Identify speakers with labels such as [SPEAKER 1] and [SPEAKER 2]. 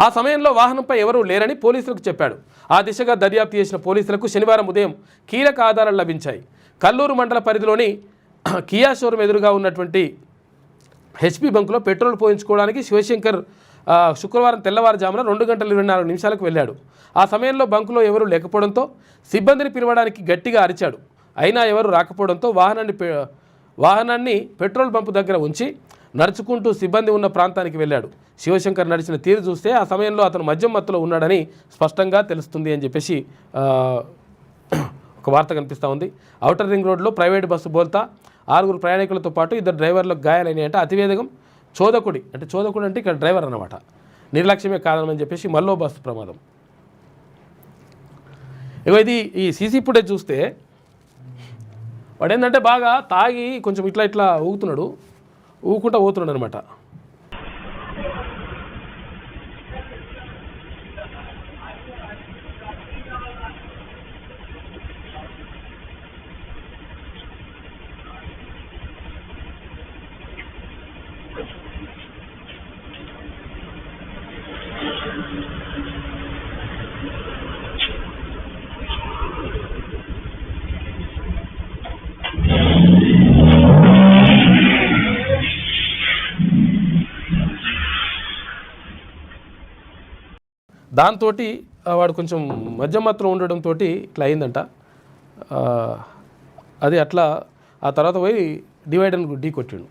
[SPEAKER 1] ఆ సమయంలో వాహనంపై ఎవరూ లేరని పోలీసులకు చెప్పాడు. ఆ దిశగా దర్యాప్తు చేసిన పోలీసులకు శనివారం ఉదయం కీలక ఆధారాలు లభించాయి. కల్లూరు మండల పరిధిలోని కియా షోరూం ఎదురుగా ఉన్నటువంటి హెచ్పి బంకులో పెట్రోల్ పోయించుకోవడానికి శివశంకర్ శుక్రవారం తెల్లవారుజామున 2 గంటల 24 నిమిషాలకు వెళ్ళాడు. ఆ సమయంలో బంకులో ఎవరూ లేకపోవడంతో సిబ్బందిని పిలవడానికి గట్టిగా అరిచాడు. అయినా ఎవరు రాకపోవడంతో వాహనాన్ని పెట్రోల్ బంపు దగ్గర ఉంచి నడుచుకుంటూ సిబ్బంది ఉన్న ప్రాంతానికి వెళ్ళాడు. శివశంకర్ నడిచిన తీరు చూస్తే ఆ సమయంలో అతను మద్యం మత్తులో ఉన్నాడని స్పష్టంగా తెలుస్తుంది అని చెప్పేసి ఒక వార్త కనిపిస్తూ ఉంది. ఔటర్ రింగ్ రోడ్లో ప్రైవేట్ బస్సు బోల్తా 6 ప్రయాణికులతో పాటు 2 డ్రైవర్లకు గాయాలైనాయి. అంటే అతివేగం చోదకుడి అంటే ఇక్కడ డ్రైవర్ అన్నమాట. నిర్లక్ష్యమే కారణమని చెప్పేసి మల్లో బస్సు ప్రమాదం. ఇగో ఇది ఈ సీసీ ఫుటేజ్ చూస్తే వాడు ఏంటంటే బాగా తాగి కొంచెం ఇట్లా ఊగుకుంటా పోతున్నాడు అనమాట. దాంతో వాడు కొంచెం మద్యం మాత్రం ఉండడంతో ఇట్లా అయిందంట. అది అట్లా ఆ తర్వాత పోయి డివైడర్ని ఢీ కొట్టిండు.